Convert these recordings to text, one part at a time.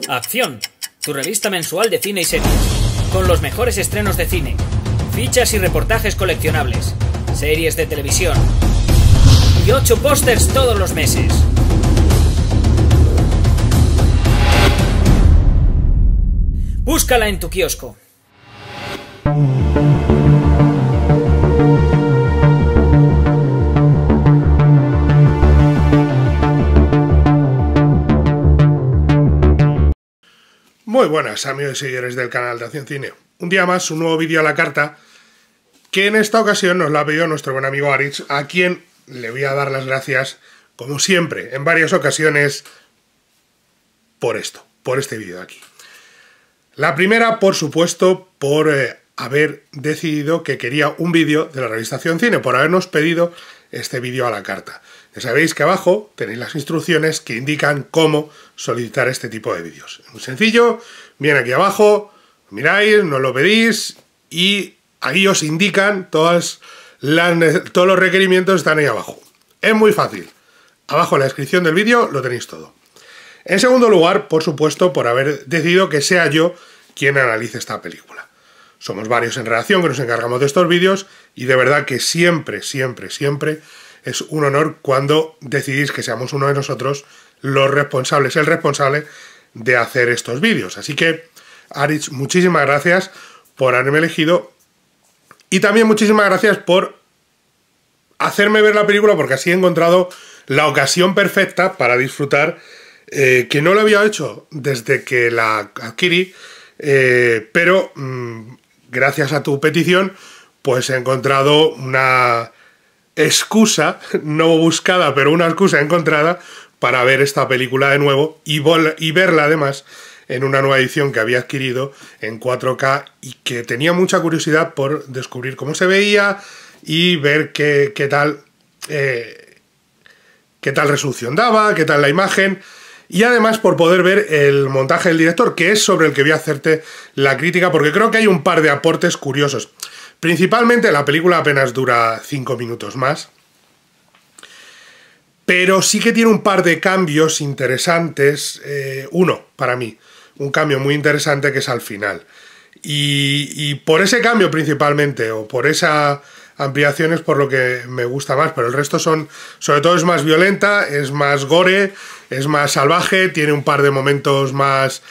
Acción, tu revista mensual de cine y series, con los mejores estrenos de cine, fichas y reportajes coleccionables, series de televisión y 8 pósters todos los meses. Búscala en tu kiosco. Muy buenas amigos y seguidores del canal de Acción Cine. Un día más, un nuevo vídeo a la carta, que en esta ocasión nos lo ha pedido nuestro buen amigo Aritz, a quien le voy a dar las gracias, como siempre, en varias ocasiones, por este vídeo de aquí. La primera, por supuesto, por haber decidido que quería un vídeo de la revista Acción Cine, por habernos pedido este vídeo a la carta. Ya sabéis que abajo tenéis las instrucciones que indican cómo solicitar este tipo de vídeos. Muy sencillo, viene aquí abajo, miráis, nos lo pedís y ahí os indican todos los requerimientos están ahí abajo. Es muy fácil. Abajo en la descripción del vídeo lo tenéis todo. En segundo lugar, por supuesto, por haber decidido que sea yo quien analice esta película. Somos varios en redacción que nos encargamos de estos vídeos y de verdad que siempre es un honor cuando decidís que seamos uno de nosotros los responsables, el responsable de hacer estos vídeos. Así que, Aritz, muchísimas gracias por haberme elegido y también muchísimas gracias por hacerme ver la película, porque así he encontrado la ocasión perfecta para disfrutar, que no lo había hecho desde que la adquirí, pero gracias a tu petición pues he encontrado una excusa, no buscada, pero una excusa encontrada para ver esta película de nuevo y verla además en una nueva edición que había adquirido en 4K y que tenía mucha curiosidad por descubrir cómo se veía y ver qué tal resolución daba, qué tal la imagen, y además por poder ver el montaje del director, que es sobre el que voy a hacerte la crítica, porque creo que hay un par de aportes curiosos. Principalmente la película apenas dura 5 minutos más, pero sí que tiene un par de cambios interesantes. Uno, para mí, un cambio muy interesante que es al final. Y por ese cambio principalmente, o por esa ampliación es por lo que me gusta más, pero el resto sobre todo es más violenta, es más gore, es más salvaje, tiene un par de momentos más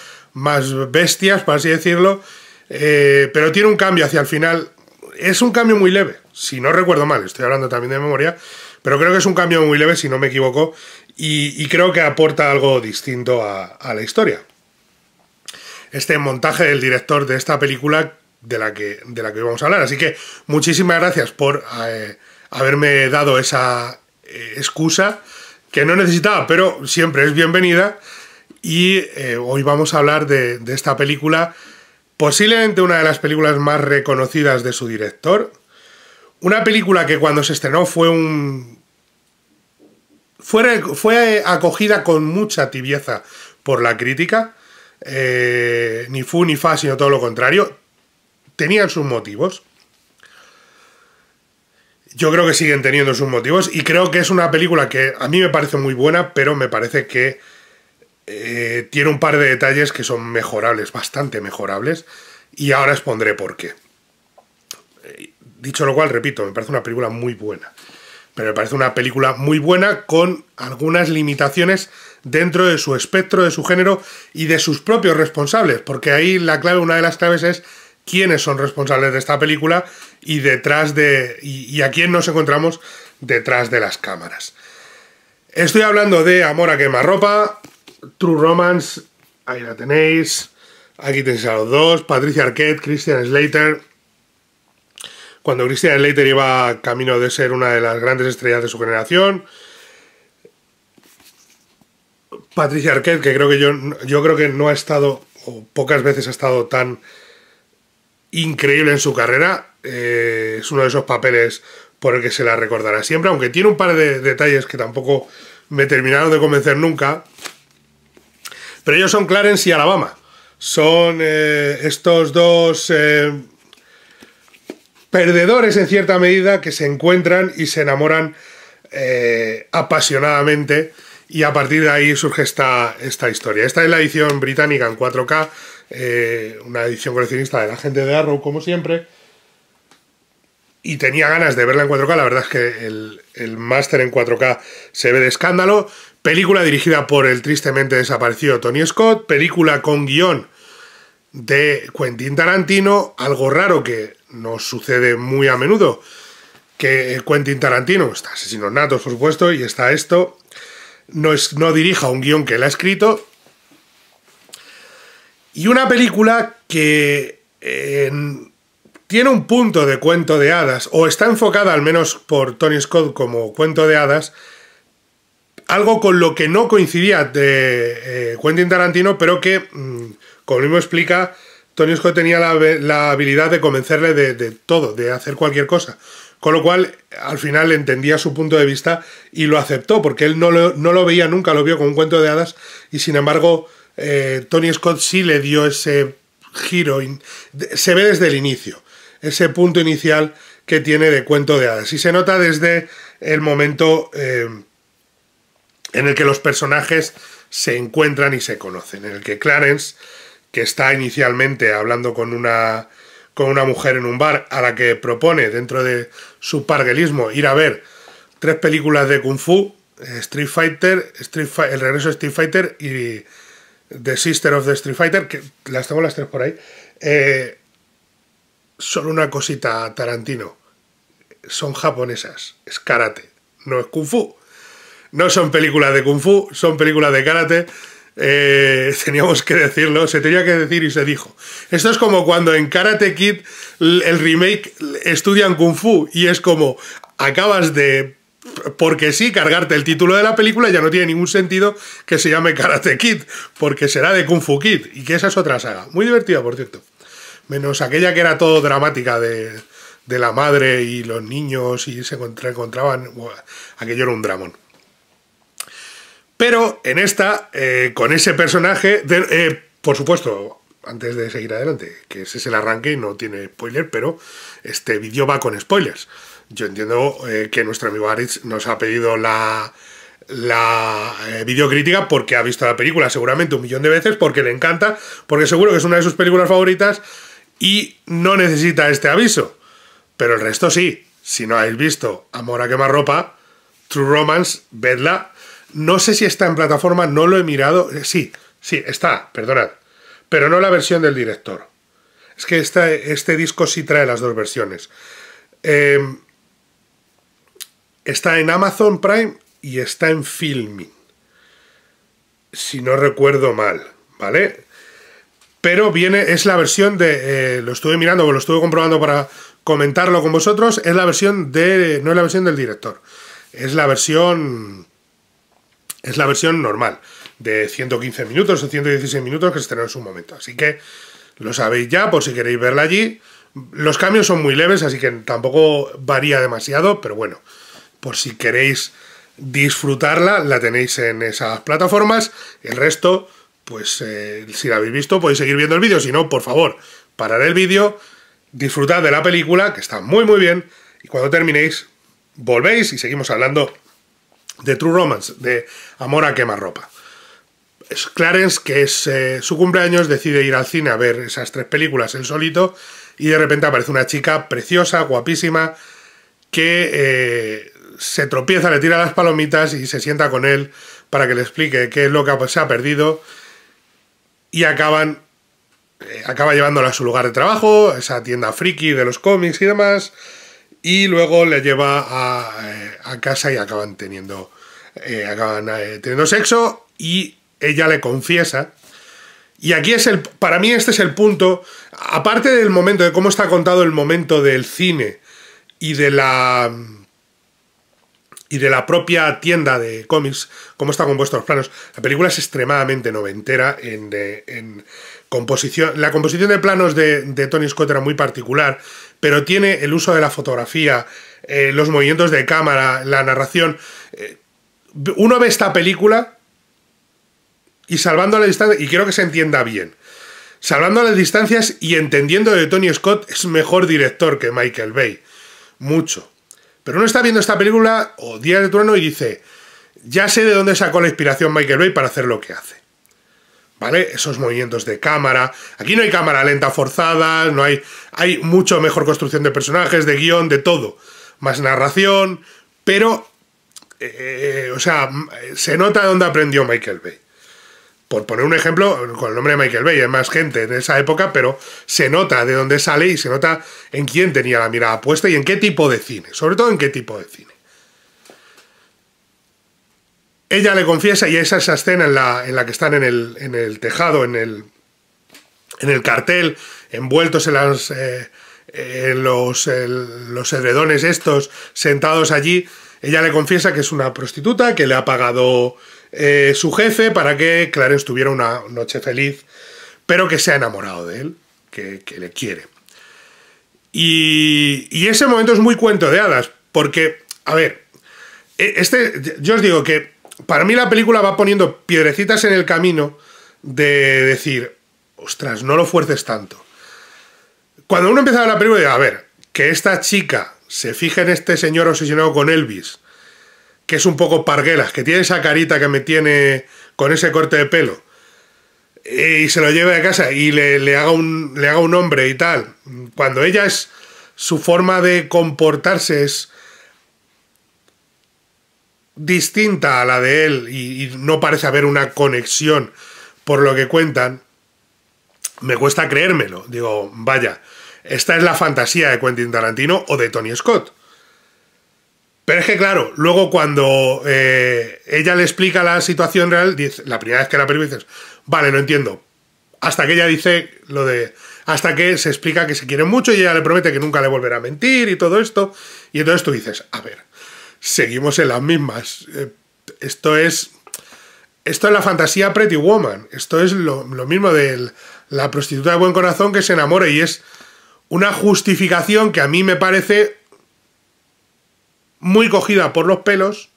bestias, por así decirlo, pero tiene un cambio hacia el final. Es un cambio muy leve, si no recuerdo mal, estoy hablando también de memoria, pero creo que es un cambio muy leve, si no me equivoco, y creo que aporta algo distinto a la historia. Este montaje del director de esta película de la que vamos a hablar, así que muchísimas gracias por haberme dado esa excusa que no necesitaba, pero siempre es bienvenida, y hoy vamos a hablar de esta película. Posiblemente una de las películas más reconocidas de su director. Una película que cuando se estrenó fue acogida con mucha tibieza por la crítica. Ni fu ni fa, sino todo lo contrario. Tenían sus motivos. Yo creo que siguen teniendo sus motivos. Y creo que es una película que a mí me parece muy buena, pero me parece que tiene un par de detalles que son mejorables, bastante mejorables, y ahora expondré por qué. Dicho lo cual, repito, me parece una película muy buena, pero me parece una película muy buena con algunas limitaciones dentro de su espectro, de su género y de sus propios responsables, porque ahí la clave, una de las claves es quiénes son responsables de esta película y a quién nos encontramos detrás de las cámaras. Estoy hablando de Amor a quemarropa, True Romance, ahí la tenéis, aquí tenéis a los dos, Patricia Arquette, Christian Slater. Cuando Christian Slater iba camino de ser una de las grandes estrellas de su generación, Patricia Arquette, que yo creo que no ha estado, o pocas veces ha estado tan increíble en su carrera, es uno de esos papeles por el que se la recordará siempre, aunque tiene un par de detalles que tampoco me terminaron de convencer nunca. Pero ellos son Clarence y Alabama. Son estos dos perdedores en cierta medida que se encuentran y se enamoran apasionadamente Y a partir de ahí surge esta historia. Esta es la edición británica en 4K, una edición coleccionista de la gente de Arrow, como siempre. Y tenía ganas de verla en 4K, la verdad es que el máster en 4K se ve de escándalo. Película dirigida por el tristemente desaparecido Tony Scott, película con guión de Quentin Tarantino, algo raro que nos sucede muy a menudo, que Quentin Tarantino, está Asesinos Natos por supuesto, y está esto, no dirija un guión que él ha escrito, y una película que tiene un punto de cuento de hadas, o está enfocada al menos por Tony Scott como cuento de hadas, algo con lo que no coincidía de Quentin Tarantino, pero que, como mismo explica, Tony Scott tenía la habilidad de convencerle de todo, de hacer cualquier cosa. Con lo cual, al final entendía su punto de vista y lo aceptó, porque él no lo veía nunca, lo vio como un cuento de hadas, y sin embargo, Tony Scott sí le dio ese giro, se ve desde el inicio, ese punto inicial que tiene de cuento de hadas. Y se nota desde el momento en el que los personajes se encuentran y se conocen, en el que Clarence, que está inicialmente hablando con una mujer en un bar, a la que propone, dentro de su parguelismo, ir a ver 3 películas de Kung Fu, Street Fighter, El regreso de Street Fighter y The Sister of the Street Fighter, que las tengo las 3 por ahí. Solo una cosita, Tarantino, son japonesas, es karate, no es Kung Fu. No son películas de Kung Fu, son películas de karate. Teníamos que decirlo, se tenía que decir y se dijo. Esto es como cuando en Karate Kid el remake estudian Kung Fu y es como acabas de, porque sí, cargarte el título de la película, ya no tiene ningún sentido que se llame Karate Kid, porque será de Kung Fu Kid, y que esa es otra saga, muy divertida por cierto, menos aquella que era todo dramática de la madre y los niños y se encontraban, aquello era un dramón. Pero en esta, con ese personaje, por supuesto, antes de seguir adelante, que ese es el arranque y no tiene spoiler, pero este vídeo va con spoilers. Yo entiendo que nuestro amigo Aritz nos ha pedido la videocrítica porque ha visto la película seguramente 1.000.000 de veces, porque le encanta, porque seguro que es una de sus películas favoritas y no necesita este aviso. Pero el resto sí. Si no habéis visto Amor a quemarropa, True Romance, vedla. No sé si está en plataforma, no lo he mirado. Sí, está, perdonad. Pero no la versión del director. Es que este disco sí trae las 2 versiones. Está en Amazon Prime y está en Filmin. Si no recuerdo mal, ¿vale? Pero es la versión de... lo estuve mirando, lo estuve comprobando para comentarlo con vosotros. Es la versión de... No es la versión del director. Es la versión normal, de 115 minutos o 116 minutos que se estrenó en su momento. Así que lo sabéis ya, por si queréis verla allí. Los cambios son muy leves, así que tampoco varía demasiado, pero bueno, por si queréis disfrutarla, la tenéis en esas plataformas. El resto, pues si la habéis visto, podéis seguir viendo el vídeo. Si no, por favor, parad el vídeo, disfrutad de la película, que está muy muy bien, y cuando terminéis, volvéis y seguimos hablando de True Romance, de Amor a quemarropa. Clarence, que es su cumpleaños, decide ir al cine a ver esas 3 películas él solito, y de repente aparece una chica preciosa, guapísima, que se tropieza, le tira las palomitas y se sienta con él para que le explique qué es lo que se ha perdido, y acaba llevándola a su lugar de trabajo, a esa tienda friki de los cómics y demás, y luego le lleva a casa y acaban teniendo sexo, y ella le confiesa. Y aquí para mí este es el punto, aparte del momento, de cómo está contado el momento del cine y de la propia tienda de cómics, cómo está compuesto los planos. La película es extremadamente noventera en composición. La composición de planos de Tony Scott era muy particular, pero tiene el uso de la fotografía, los movimientos de cámara, la narración. Uno ve esta película y salvando la distancia, y quiero que se entienda bien, salvando las distancias y entendiendo que Tony Scott es mejor director que Michael Bay, mucho. Pero uno está viendo esta película o Días de Trueno y dice, ya sé de dónde sacó la inspiración Michael Bay para hacer lo que hace. ¿Vale? Esos movimientos de cámara. Aquí no hay cámara lenta forzada, no hay mucho mejor construcción de personajes, de guión, de todo. Más narración, pero, o sea, se nota de dónde aprendió Michael Bay. Por poner un ejemplo, con el nombre de Michael Bay, hay más gente en esa época, pero se nota de dónde sale y se nota en quién tenía la mirada puesta y en qué tipo de cine, sobre todo en qué tipo de cine. Ella le confiesa, y esa escena en la que están en el tejado, en el cartel, envueltos en los edredones estos, sentados allí, ella le confiesa que es una prostituta, que le ha pagado su jefe para que Clarence tuviera una noche feliz, pero que se ha enamorado de él, que le quiere. Y ese momento es muy cuento de hadas, porque, a ver, yo os digo que para mí la película va poniendo piedrecitas en el camino de decir, ostras, no lo fuerces tanto. Cuando uno empieza a ver la película, digo, a ver, que esta chica se fije en este señor obsesionado con Elvis, que es un poco parguelas, que tiene esa carita que me tiene con ese corte de pelo, y se lo lleve a casa y le haga un hombre y tal, cuando ella es, su forma de comportarse es distinta a la de él y no parece haber una conexión por lo que cuentan, me cuesta creérmelo. Digo, vaya, esta es la fantasía de Quentin Tarantino o de Tony Scott. Pero es que claro, luego cuando ella le explica la situación real, dice, la primera vez que la película dices, vale, no entiendo. Hasta que ella dice lo de... Hasta que se explica que se quieren mucho y ella le promete que nunca le volverá a mentir y todo esto. Y entonces tú dices, a ver, seguimos en las mismas. Esto es la fantasía Pretty Woman. Esto es lo mismo de la prostituta de buen corazón que se enamora, y es una justificación que a mí me parece muy cogida por los pelos,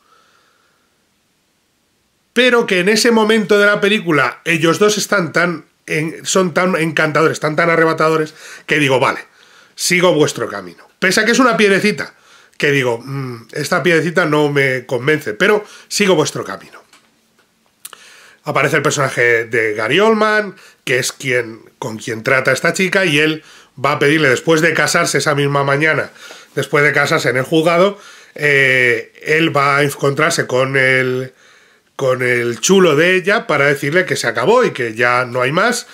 pero que en ese momento de la película ellos dos son tan encantadores, tan arrebatadores, que digo, vale, sigo vuestro camino. Pese a que es una piedrecita, que digo, esta piedrecita no me convence, pero sigo vuestro camino. Aparece el personaje de Gary Oldman, que es con quien trata a esta chica, y él va a pedirle, después de casarse esa misma mañana, después de casarse en el juzgado, él va a encontrarse con el chulo de ella para decirle que se acabó y que ya no hay más,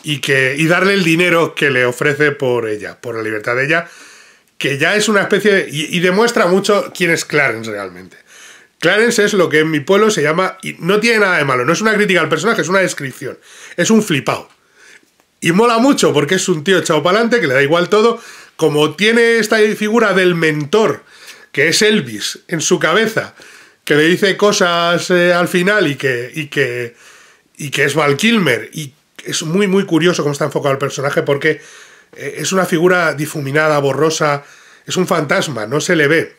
y darle el dinero que le ofrece por ella, por la libertad de ella, que ya es una especie de... Y demuestra mucho quién es Clarence realmente. Clarence es lo que en mi pueblo se llama... Y no tiene nada de malo, no es una crítica al personaje, es una descripción. Es un flipao. Y mola mucho porque es un tío echado para adelante, que le da igual todo. Como tiene esta figura del mentor, que es Elvis, en su cabeza, que le dice cosas al final y que es Val Kilmer. Y es muy, muy curioso cómo está enfocado el personaje, porque es una figura difuminada, borrosa, es un fantasma, no se le ve.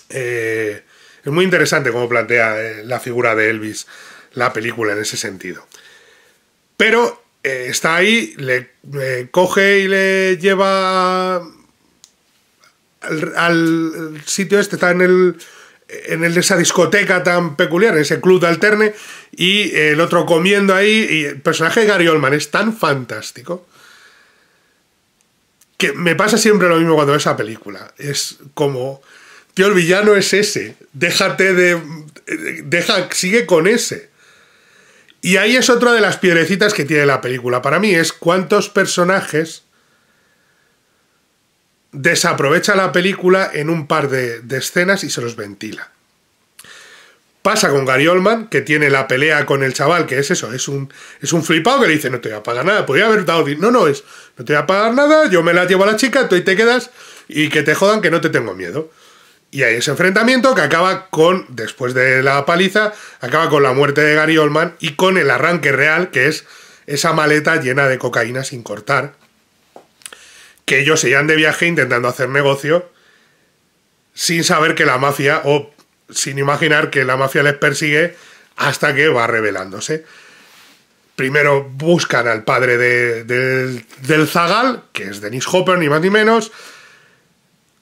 Es muy interesante cómo plantea la figura de Elvis la película en ese sentido. Pero está ahí, le coge y le lleva al sitio este, está en esa discoteca tan peculiar, en ese club de alterne, y el otro comiendo ahí, y el personaje de Gary Oldman es tan fantástico que me pasa siempre lo mismo cuando veo esa película. Es como, tío, el villano es ese, sigue con ese. Y ahí es otra de las piedrecitas que tiene la película. Para mí es cuántos personajes desaprovecha la película en un par de escenas y se los ventila. Pasa con Gary Oldman, que tiene la pelea con el chaval, que es eso, es un flipado que le dice, no te voy a pagar nada, podría haber dado... No te voy a pagar nada, yo me la llevo a la chica, tú ahí te quedas y que te jodan, que no te tengo miedo. Y hay ese enfrentamiento que acaba con, después de la paliza, acaba con la muerte de Gary Oldman y con el arranque real, que es esa maleta llena de cocaína sin cortar, que ellos se iban de viaje intentando hacer negocio sin saber que la mafia, o sin imaginar que la mafia les persigue, hasta que va revelándose. Primero buscan al padre del zagal, que es Dennis Hopper, ni más ni menos,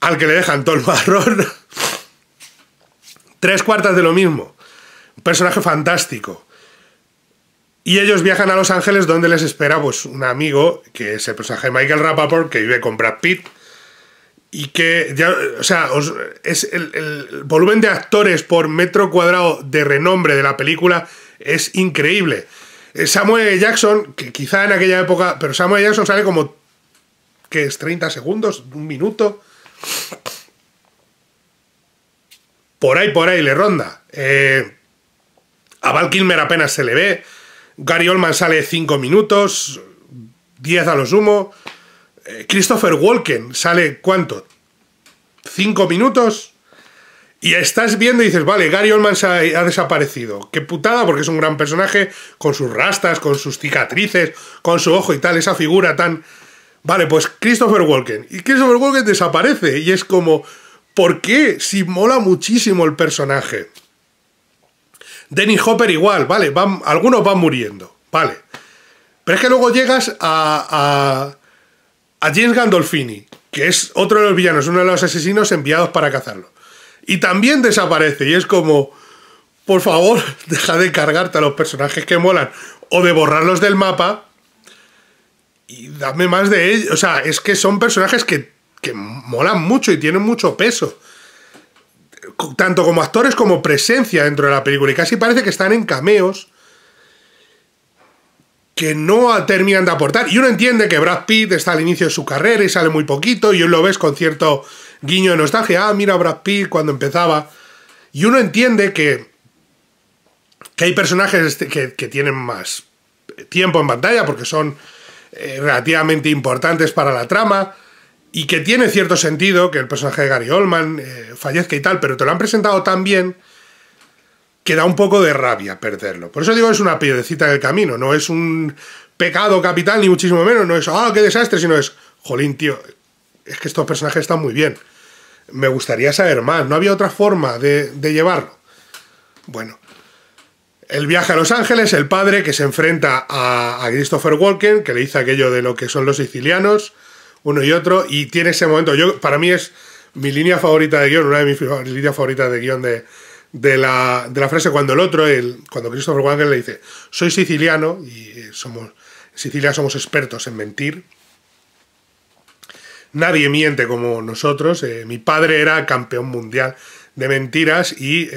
al que le dejan todo el marrón, 3/4 de lo mismo. Un personaje fantástico. Y ellos viajan a Los Ángeles, donde les espera pues un amigo, que es el personaje de Michael Rapaport, que vive con Brad Pitt. Y que ya, o sea, es el volumen de actores por metro cuadrado de renombre de la película es increíble. Samuel Jackson, que quizá en aquella época, pero Samuel Jackson sale como, ¿qué es? 30 segundos, un minuto. Por ahí le ronda. A Val Kilmer apenas se le ve. Gary Oldman sale 5 minutos, 10 a lo sumo. Christopher Walken sale, ¿cuánto? 5 minutos. Y estás viendo y dices, vale, Gary Oldman ha desaparecido. Qué putada, porque es un gran personaje, con sus rastas, con sus cicatrices, con su ojo y tal, esa figura tan... Vale, pues Christopher Walken. Y Christopher Walken desaparece. Y es como, ¿por qué? Si mola muchísimo el personaje. Dennis Hopper igual, vale, algunos van muriendo, vale. Pero es que luego llegas a James Gandolfini, que es otro de los villanos, uno de los asesinos enviados para cazarlo. Y también desaparece, y es como, por favor, deja de cargarte a los personajes que molan, o de borrarlos del mapa, y dame más de ellos. O sea, es que son personajes que molan mucho y tienen mucho peso. Tanto como actores como presencia dentro de la película. Y casi parece que están en cameos que no terminan de aportar. Y uno entiende que Brad Pitt está al inicio de su carrera y sale muy poquito, y lo ves con cierto guiño de nostalgia. Ah, mira a Brad Pitt cuando empezaba. Y uno entiende que hay personajes que tienen más tiempo en pantalla porque son relativamente importantes para la trama, y que tiene cierto sentido que el personaje de Gary Oldman fallezca y tal, pero te lo han presentado tan bien que da un poco de rabia perderlo. Por eso digo, es una piedrecita del camino, no es un pecado capital, ni muchísimo menos, no es, ¡ah, qué desastre!, sino es, jolín, tío, es que estos personajes están muy bien. Me gustaría saber más, no había otra forma de llevarlo. Bueno, el viaje a Los Ángeles, el padre que se enfrenta a Christopher Walken, que le dice aquello de lo que son los sicilianos, uno y otro, y tiene ese momento, para mí es mi línea favorita de guión, una de mis líneas favoritas de guión de la frase cuando cuando Christopher Walken le dice, soy siciliano, y en Sicilia somos expertos en mentir, nadie miente como nosotros, mi padre era campeón mundial de mentiras y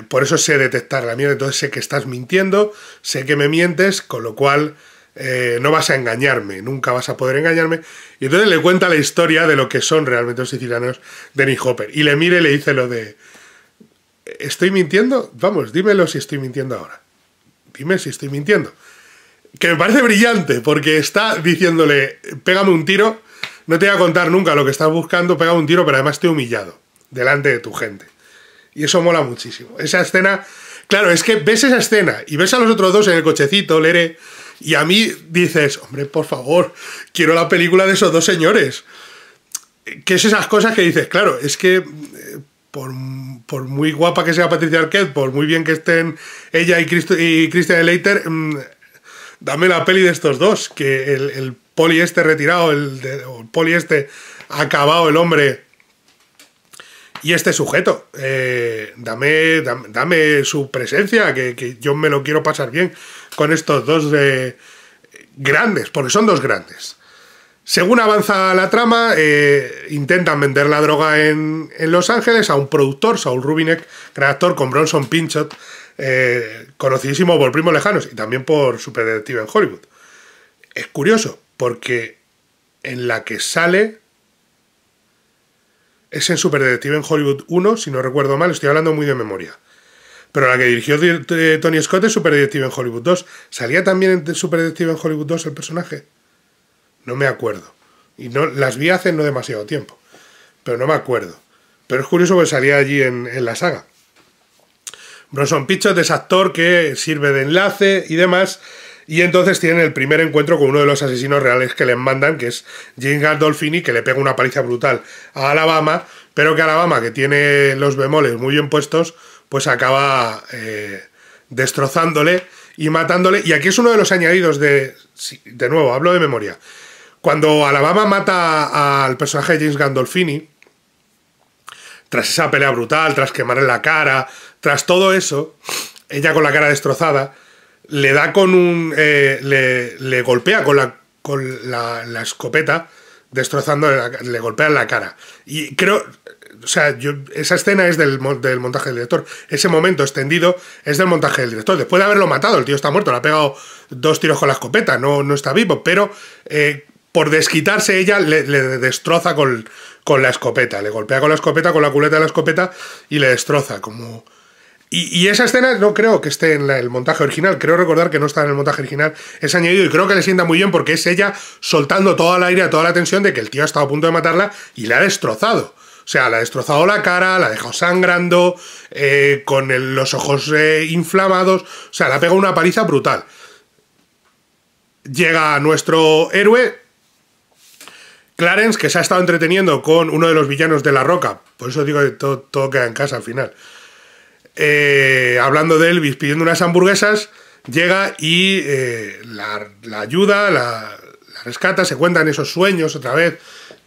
por eso sé detectar la mierda, entonces sé que estás mintiendo, sé que me mientes, con lo cual no vas a engañarme, nunca vas a poder engañarme. Y entonces le cuenta la historia de lo que son realmente los sicilianos, Dennis Hopper, y le mira y le dice lo de, ¿estoy mintiendo? Vamos, dímelo si estoy mintiendo ahora, dime si estoy mintiendo, que me parece brillante, porque está diciéndole, pégame un tiro, no te voy a contar nunca lo que estás buscando, pégame un tiro, pero además te he humillado delante de tu gente. Y eso mola muchísimo. Esa escena, claro, es que ves esa escena y ves a los otros dos en el cochecito, Lere, y a mí dices, hombre, por favor, quiero la película de esos dos señores. Que es esas cosas que dices, claro, es que por muy guapa que sea Patricia Arquette, por muy bien que estén ella y Christian Slater, dame la peli de estos dos, que el poli este retirado, el poli este acabado, el hombre, y este sujeto, dame su presencia, que yo me lo quiero pasar bien con estos dos grandes, porque son dos grandes. Según avanza la trama, intentan vender la droga en Los Ángeles a un productor, Saul Rubinek, gran actor, con Bronson Pinchot, conocidísimo por Primos Lejanos y también por Superdetective en Hollywood. Es curioso, porque en la que sale es en Superdetective en Hollywood 1, si no recuerdo mal, estoy hablando muy de memoria. Pero la que dirigió Tony Scott es Superdetective en Hollywood 2. ¿Salía también en Superdetective en Hollywood 2 el personaje? No me acuerdo. Y no las vi hace no demasiado tiempo. Pero no me acuerdo. Pero es curioso porque salía allí en la saga. Bronson Pinchot es actor que sirve de enlace y demás. Y entonces tienen el primer encuentro con uno de los asesinos reales que les mandan, que es James Gandolfini, que le pega una paliza brutal a Alabama, pero que Alabama, que tiene los bemoles muy bien puestos, pues acaba destrozándole y matándole. Y aquí es uno de los añadidos de nuevo, hablo de memoria. Cuando Alabama mata al personaje de James Gandolfini, tras esa pelea brutal, tras quemarle la cara, tras todo eso, ella con la cara destrozada, le da con un... le golpea con la escopeta, destrozando, le golpea en la cara. Y creo... O sea, esa escena es del montaje del director. Ese momento extendido es del montaje del director. Después de haberlo matado, el tío está muerto, le ha pegado 2 tiros con la escopeta, no está vivo, pero por desquitarse ella le destroza con la escopeta. Le golpea con la escopeta, con la culeta de la escopeta y le destroza. Como... Y esa escena no creo que esté en el montaje original. Creo recordar que no está en el montaje original. Es añadido y creo que le sienta muy bien porque es ella soltando todo el aire, toda la tensión de que el tío ha estado a punto de matarla y le ha destrozado. O sea, le ha destrozado la cara, la ha dejado sangrando, con los ojos inflamados. O sea, le ha pegado una paliza brutal. Llega nuestro héroe, Clarence, que se ha estado entreteniendo con uno de los villanos de La Roca. Por eso digo que todo queda en casa al final. Hablando de Elvis, pidiendo unas hamburguesas, llega y la ayuda, la rescata, se cuentan esos sueños otra vez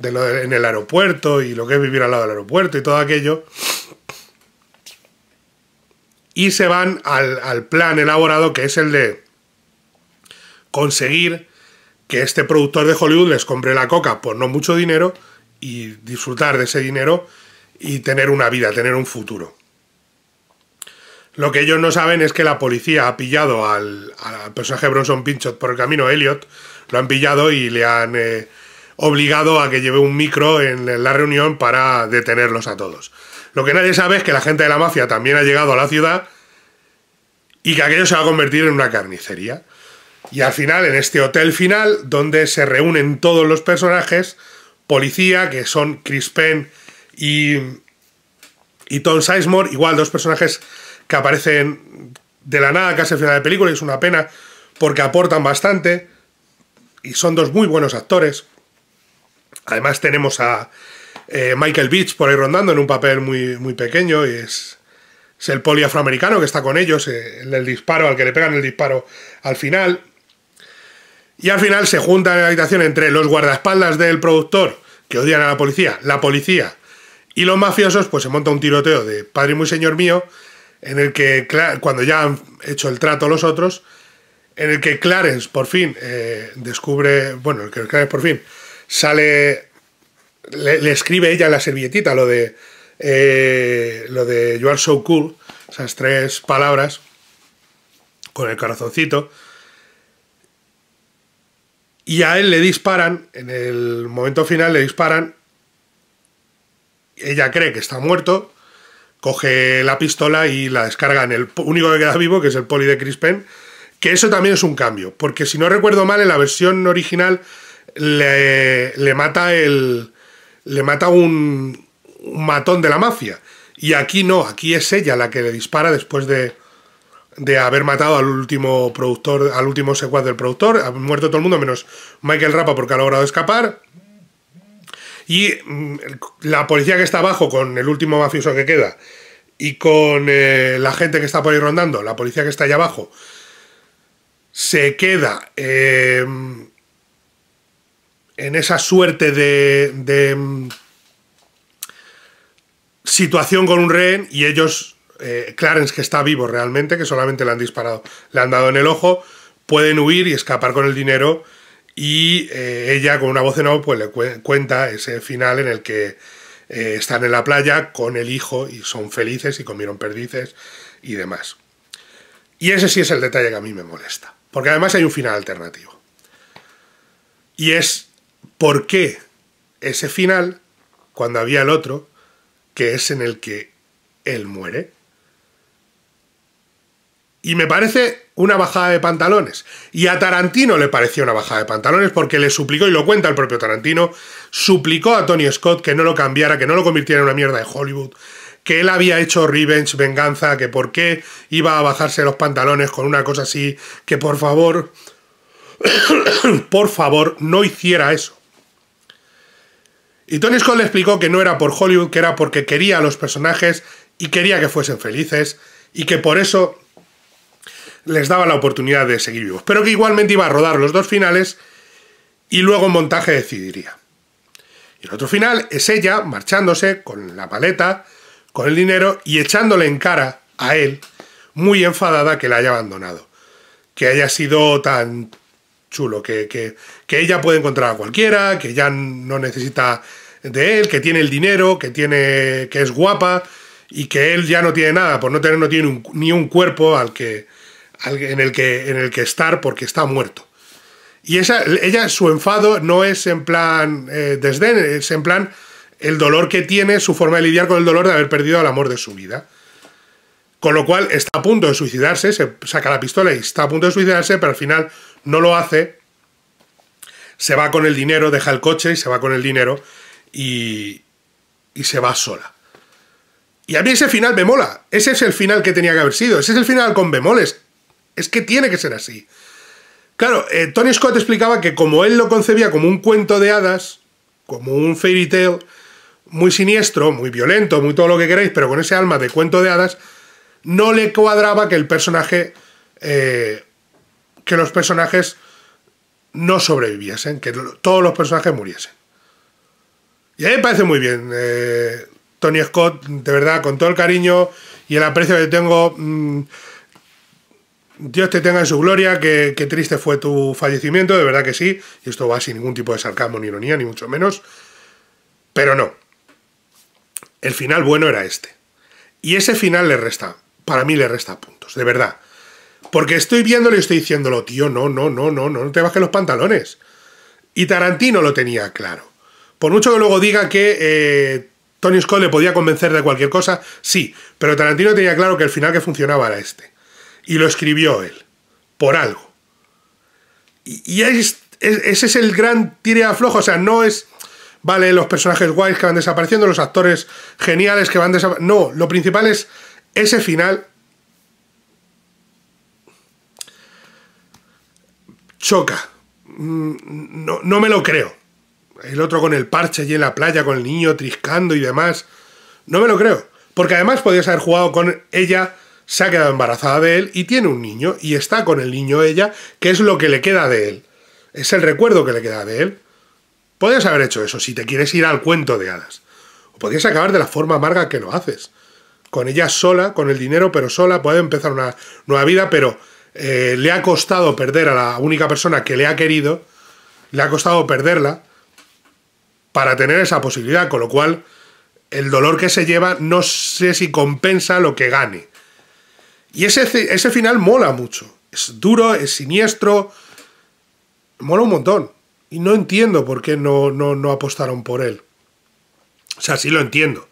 en el aeropuerto y lo que es vivir al lado del aeropuerto y todo aquello, y se van al plan elaborado, que es el de conseguir que este productor de Hollywood les compre la coca por no mucho dinero y disfrutar de ese dinero y tener una vida, tener un futuro. Lo que ellos no saben es que la policía ha pillado al personaje de Bronson Pinchot por el camino, Elliot, lo han pillado y le han obligado a que lleve un micro en la reunión para detenerlos a todos. Lo que nadie sabe es que la gente de la mafia también ha llegado a la ciudad y que aquello se va a convertir en una carnicería. Y al final, en este hotel final, donde se reúnen todos los personajes, policía, que son Chris Penn y Tom Sizemore, igual 2 personajes que aparecen de la nada casi al final de la película, y es una pena porque aportan bastante y son 2 muy buenos actores. Además tenemos a Michael Beach por ahí rondando en un papel muy pequeño, y es el poli afroamericano que está con ellos, el disparo, al que le pegan el disparo al final. Y al final se juntan en la habitación entre los guardaespaldas del productor, que odian a la policía y los mafiosos, pues se monta un tiroteo de padre muy señor mío, en el que, cuando ya han hecho el trato los otros, en el que Clarence por fin descubre, bueno, el que Clarence por fin sale, le escribe ella en la servilletita lo de You are so cool, esas 3 palabras, con el corazoncito, y a él le disparan, en el momento final le disparan, ella cree que está muerto, coge la pistola y la descarga en el único que queda vivo, que es el poli de Chris Penn, que eso también es un cambio, porque si no recuerdo mal, en la versión original le mata un matón de la mafia, y aquí no, aquí es ella la que le dispara después de haber matado al último productor, al último secuaz del productor. Ha muerto todo el mundo menos Michael Rapa porque ha logrado escapar. Y la policía que está abajo, con el último mafioso que queda, y con la gente que está por ahí rondando, la policía que está allá abajo, se queda en esa suerte de situación con un rehén, y ellos, Clarence, que está vivo realmente, que solamente le han disparado, le han dado en el ojo, pueden huir y escapar con el dinero. Y ella, con una voz en off, pues le cuenta ese final en el que están en la playa con el hijo y son felices y comieron perdices y demás. Y ese sí es el detalle que a mí me molesta, porque además hay un final alternativo. Y es por qué ese final, cuando había el otro, que es en el que él muere. Y me parece una bajada de pantalones. Y a Tarantino le pareció una bajada de pantalones porque le suplicó, y lo cuenta el propio Tarantino, suplicó a Tony Scott que no lo cambiara, que no lo convirtiera en una mierda de Hollywood, que él había hecho Revenge, venganza, que por qué iba a bajarse los pantalones con una cosa así, que por favor, por favor, no hiciera eso. Y Tony Scott le explicó que no era por Hollywood, que era porque quería a los personajes y quería que fuesen felices, y que por eso les daba la oportunidad de seguir vivos, pero que igualmente iba a rodar los 2 finales y luego en montaje decidiría. Y el otro final es ella marchándose con la maleta con el dinero y echándole en cara a él, muy enfadada, que la haya abandonado. Que haya sido tan chulo, que ella puede encontrar a cualquiera, que ya no necesita de él, que tiene el dinero, que es guapa y que él ya no tiene nada, por no tiene ni un cuerpo en el que estar porque está muerto. Y ella, su enfado no es en plan desdén, es en plan el dolor que tiene, su forma de lidiar con el dolor de haber perdido al amor de su vida. Con lo cual está a punto de suicidarse, se saca la pistola y está a punto de suicidarse, pero al final no lo hace, se va con el dinero, deja el coche y se va con el dinero y se va sola. Y a mí ese final me mola, ese es el final que tenía que haber sido, ese es el final con bemoles, es que tiene que ser así. Claro, Tony Scott explicaba que como él lo concebía como un cuento de hadas, como un fairy tale muy siniestro, muy violento, muy todo lo que queráis, pero con ese alma de cuento de hadas, no le cuadraba que el personaje, que los personajes no sobreviviesen, que todos los personajes muriesen. Y a mí me parece muy bien, Tony Scott, de verdad, con todo el cariño y el aprecio que tengo, Dios te tenga en su gloria, qué triste fue tu fallecimiento, de verdad que sí, y esto va sin ningún tipo de sarcasmo ni ironía, ni mucho menos, pero no. El final bueno era este. Y ese final le resta, para mí le resta puntos, de verdad. Porque estoy viéndolo y estoy diciéndolo, tío, no te bajes los pantalones. Y Tarantino lo tenía claro. Por mucho que luego diga que Tony Scott le podía convencer de cualquier cosa, sí, pero Tarantino tenía claro que el final que funcionaba era este. Y lo escribió él, por algo. Y ese es el gran tire aflojo, o sea, no es... Vale, los personajes guays que van desapareciendo, los actores geniales que van desapareciendo... No, lo principal es ese final. Choca. No me lo creo. El otro con el parche allí en la playa, con el niño triscando y demás. No me lo creo. Porque además podías haber jugado con ella, se ha quedado embarazada de él y tiene un niño. Y está con el niño ella, que es lo que le queda de él. Es el recuerdo que le queda de él. Podrías haber hecho eso si te quieres ir al cuento de hadas. O podrías acabar de la forma amarga que lo haces. Con ella sola, con el dinero, pero sola, puede empezar una nueva vida, pero le ha costado perder a la única persona que le ha querido, le ha costado perderla para tener esa posibilidad, con lo cual el dolor que se lleva no sé si compensa lo que gane. Y ese final mola mucho. Es duro, es siniestro, mola un montón. Y no entiendo por qué no apostaron por él. O sea, sí lo entiendo.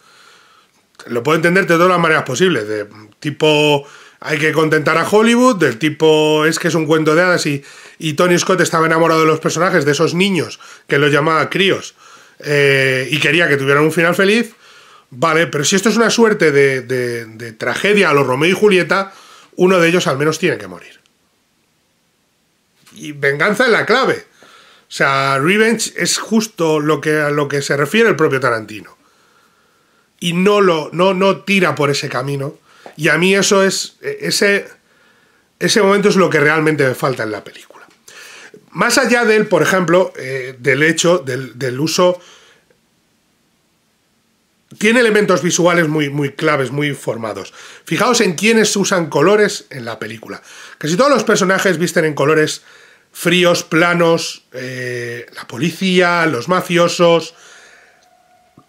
Lo puedo entender de todas las maneras posibles. De tipo, hay que contentar a Hollywood. Del tipo, es que es un cuento de hadas. Y Tony Scott estaba enamorado de los personajes, de esos niños, que los llamaba críos. Y quería que tuvieran un final feliz. Vale, pero si esto es una suerte de tragedia a los Romeo y Julieta, uno de ellos al menos tiene que morir. Y venganza es la clave. O sea, revenge es justo a lo que se refiere el propio Tarantino. Y no tira por ese camino. Y a mí eso es... Ese momento es lo que realmente me falta en la película. Más allá del, por ejemplo, del hecho del uso... Tiene elementos visuales muy claves, muy formados. Fijaos en quiénes usan colores en la película. Casi todos los personajes visten en colores fríos, planos, la policía, los mafiosos,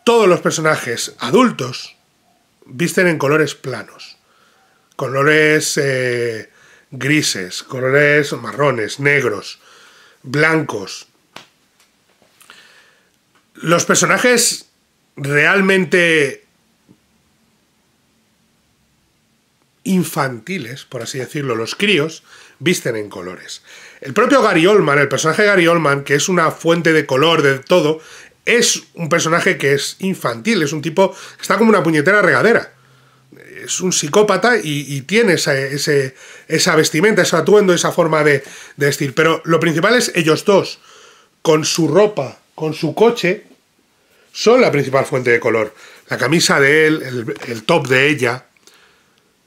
todos los personajes adultos visten en colores planos, colores grises, colores marrones, negros, blancos. Los personajes realmente infantiles, por así decirlo, los críos, visten en colores. El propio Gary Oldman, el personaje de Gary Oldman, que es una fuente de color de todo, es un personaje que es infantil, es un tipo que está como una puñetera regadera. Es un psicópata y tiene esa vestimenta, ese atuendo, esa forma de vestir. Pero lo principal es ellos dos, con su ropa, con su coche, son la principal fuente de color. La camisa de él, el top de ella,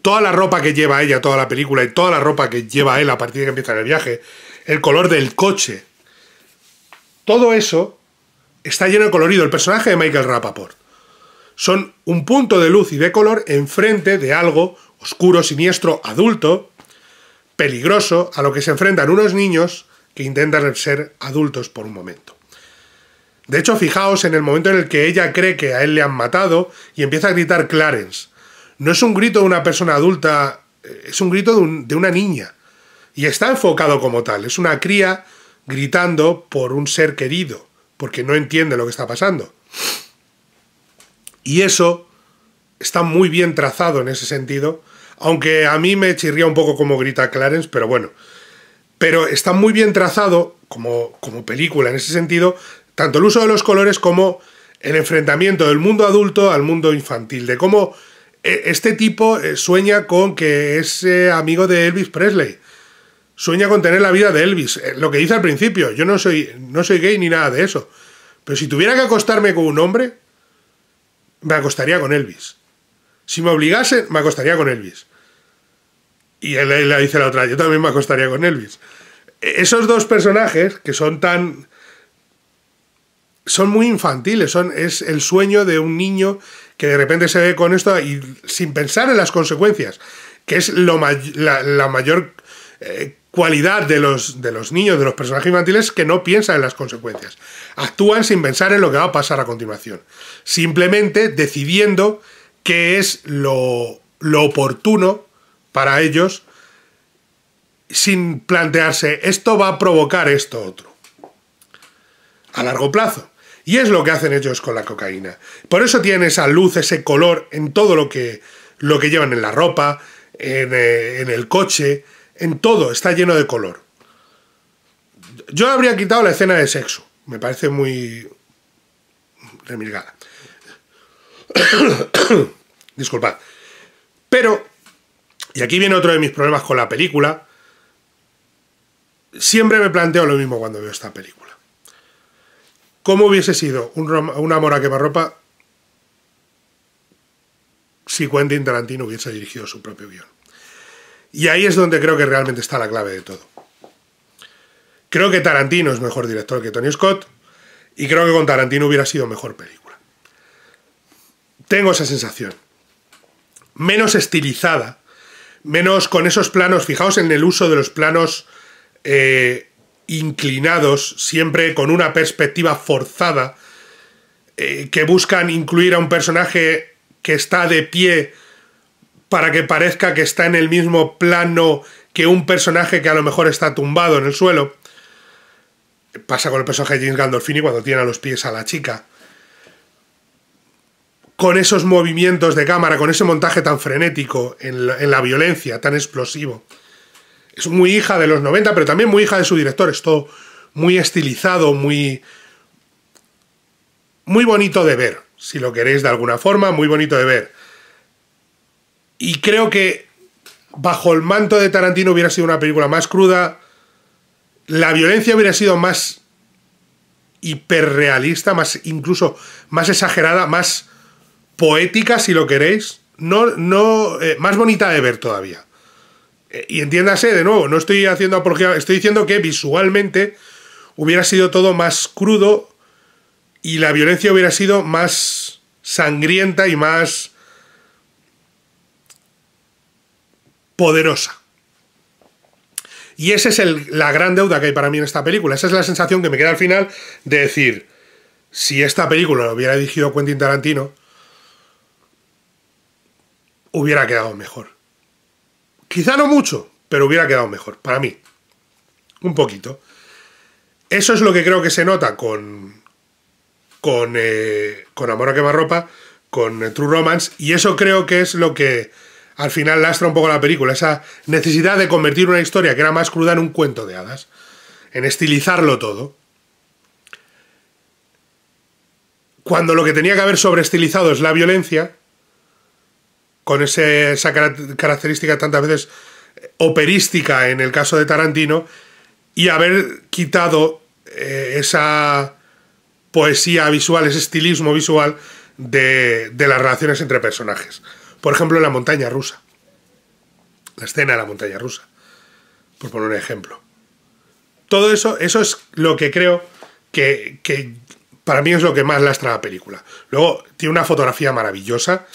toda la ropa que lleva ella, toda la película, y toda la ropa que lleva él a partir de que empieza el viaje, el color del coche, todo eso está lleno de colorido. El personaje de Michael Rapaport. son un punto de luz y de color enfrente de algo oscuro, siniestro, adulto, peligroso, a lo que se enfrentan unos niños que intentan ser adultos por un momento. De hecho, fijaos en el momento en el que ella cree que a él le han matado y empieza a gritar Clarence. No es un grito de una persona adulta, es un grito de una niña. Y está enfocado como tal. Es una cría gritando por un ser querido, porque no entiende lo que está pasando. Y eso está muy bien trazado en ese sentido, aunque a mí me chirría un poco como grita Clarence, pero bueno. Pero está muy bien trazado como película en ese sentido, tanto el uso de los colores como el enfrentamiento del mundo adulto al mundo infantil, de cómo este tipo sueña con que es amigo de Elvis Presley, sueña con tener la vida de Elvis, lo que dice al principio, yo no soy gay ni nada de eso, pero si tuviera que acostarme con un hombre, me acostaría con Elvis. Si me obligasen, me acostaría con Elvis. Y él le dice la otra, yo también me acostaría con Elvis. Esos dos personajes que son muy infantiles, es el sueño de un niño que de repente se ve con esto y sin pensar en las consecuencias, que es la mayor cualidad de los niños, de los personajes infantiles, que no piensan en las consecuencias. Actúan sin pensar en lo que va a pasar a continuación. Simplemente decidiendo qué es lo oportuno para ellos, sin plantearse, esto va a provocar esto otro, a largo plazo. Y es lo que hacen ellos con la cocaína. Por eso tienen esa luz, ese color en todo lo que llevan en la ropa, en el coche, en todo, está lleno de color. Yo habría quitado la escena de sexo, me parece muy remilgada. Disculpad. Pero, y aquí viene otro de mis problemas con la película, siempre me planteo lo mismo cuando veo esta película. ¿Cómo hubiese sido un amor a quemarropa si Quentin Tarantino hubiese dirigido su propio guión? Y ahí es donde creo que realmente está la clave de todo. Creo que Tarantino es mejor director que Tony Scott y creo que con Tarantino hubiera sido mejor película. Tengo esa sensación. Menos estilizada, menos con esos planos, fijaos en el uso de los planos inclinados, siempre con una perspectiva forzada, que buscan incluir a un personaje que está de pie para que parezca que está en el mismo plano que un personaje que a lo mejor está tumbado en el suelo. Pasa con el personaje de James Gandolfini cuando tiene a los pies a la chica. Con esos movimientos de cámara, con ese montaje tan frenético en la violencia, tan explosivo. Es muy hija de los 90, pero también muy hija de su director. Es todo muy estilizado, muy bonito de ver, si lo queréis de alguna forma, muy bonito de ver. Y creo que bajo el manto de Tarantino hubiera sido una película más cruda, la violencia hubiera sido más hiperrealista, incluso más exagerada, más poética, si lo queréis, más bonita de ver todavía. Y entiéndase, de nuevo, no estoy haciendo apología, estoy diciendo que visualmente hubiera sido todo más crudo y la violencia hubiera sido más sangrienta y más poderosa. Y esa es la gran deuda que hay para mí en esta película. Esa es la sensación que me queda al final de decir, si esta película la hubiera dirigido Quentin Tarantino, hubiera quedado mejor. Quizá no mucho, pero hubiera quedado mejor, para mí. Un poquito. Eso es lo que creo que se nota con Amor a quemarropa, con True Romance, y eso creo que es lo que al final lastra un poco la película, esa necesidad de convertir una historia que era más cruda en un cuento de hadas, en estilizarlo todo. Cuando lo que tenía que haber sobreestilizado es la violencia, con esa característica tantas veces operística en el caso de Tarantino, y haber quitado esa poesía visual, ese estilismo visual de las relaciones entre personajes. Por ejemplo, en la montaña rusa. La escena de la montaña rusa, por poner un ejemplo. Todo eso es lo que creo que para mí es lo que más lastra la película. Luego, tiene una fotografía maravillosa,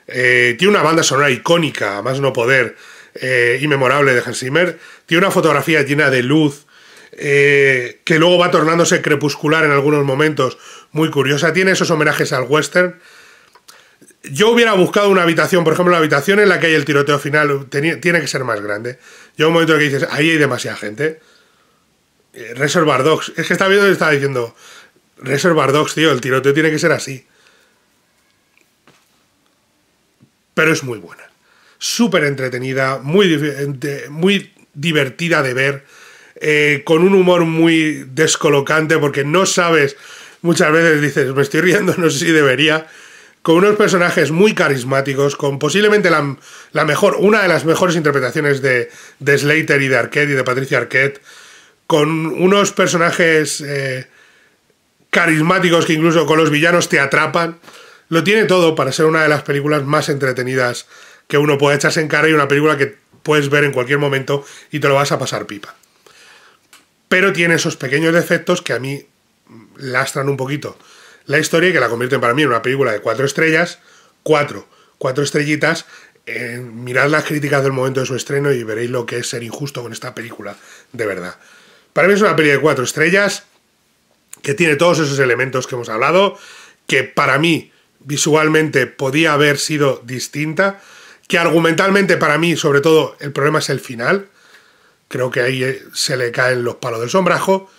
tiene una banda sonora icónica, a más no poder, y memorable de Hans Zimmer, tiene una fotografía llena de luz, que luego va tornándose crepuscular en algunos momentos, muy curiosa, tiene esos homenajes al western. Yo hubiera buscado una habitación, por ejemplo, la habitación en la que hay el tiroteo final tiene que ser más grande. Llega un momento en que dices, ahí hay demasiada gente. Reservoir Dogs, es que estaba viendo y estaba diciendo, Reservoir Dogs, tío, el tiroteo tiene que ser así. Pero es muy buena. Súper entretenida, muy divertida de ver, con un humor muy descolocante, porque no sabes, muchas veces dices, me estoy riendo, no sé si debería, con unos personajes muy carismáticos, con posiblemente una de las mejores interpretaciones de Slater y de Arquette y de Patricia Arquette, con unos personajes carismáticos que incluso con los villanos te atrapan. Lo tiene todo para ser una de las películas más entretenidas que uno puede echarse en cara, y una película que puedes ver en cualquier momento y te lo vas a pasar pipa. Pero tiene esos pequeños defectos que a mí lastran un poquito la historia y que la convierten para mí en una película de 4 estrellas, 4 estrellitas. Mirad las críticas del momento de su estreno y veréis lo que es ser injusto con esta película, de verdad. Para mí es una peli de 4 estrellas, que tiene todos esos elementos que hemos hablado, que para mí visualmente podía haber sido distinta, que argumentalmente para mí, sobre todo, el problema es el final. Creo que ahí se le caen los palos del sombrajo,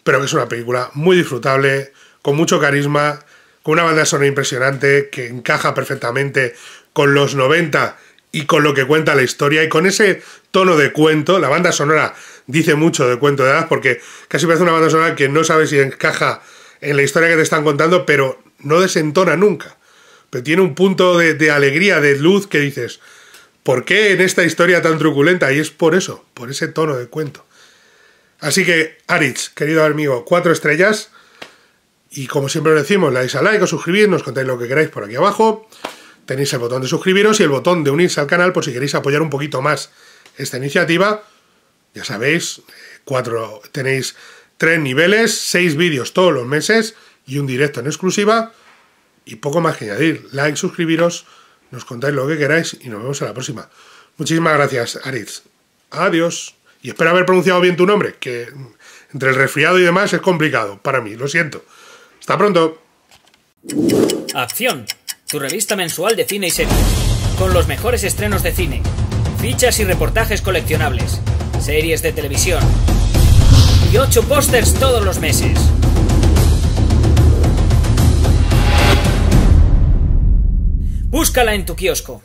pero que es una película muy disfrutable, con mucho carisma, con una banda sonora impresionante, que encaja perfectamente con los 90 y con lo que cuenta la historia, y con ese tono de cuento. La banda sonora dice mucho de cuento de hadas, porque casi parece una banda sonora que no sabes si encaja en la historia que te están contando, pero no desentona nunca. Pero tiene un punto de alegría, de luz, que dices, ¿por qué en esta historia tan truculenta? Y es por eso, por ese tono de cuento. Así que, Aritz, querido amigo, 4 estrellas. Y como siempre os decimos, le dais a like o suscribir, nos contáis lo que queráis por aquí abajo. Tenéis el botón de suscribiros y el botón de unirse al canal por si queréis apoyar un poquito más esta iniciativa. Ya sabéis, tenéis 3 niveles, 6 vídeos todos los meses y un directo en exclusiva. Y poco más que añadir. Like, suscribiros, nos contáis lo que queráis y nos vemos en la próxima. Muchísimas gracias, Aritz. Adiós. Y espero haber pronunciado bien tu nombre, que entre el resfriado y demás es complicado para mí, lo siento. Hasta pronto. Acción, tu revista mensual de cine y series, con los mejores estrenos de cine, fichas y reportajes coleccionables, series de televisión y 8 pósters todos los meses. Búscala en tu kiosco.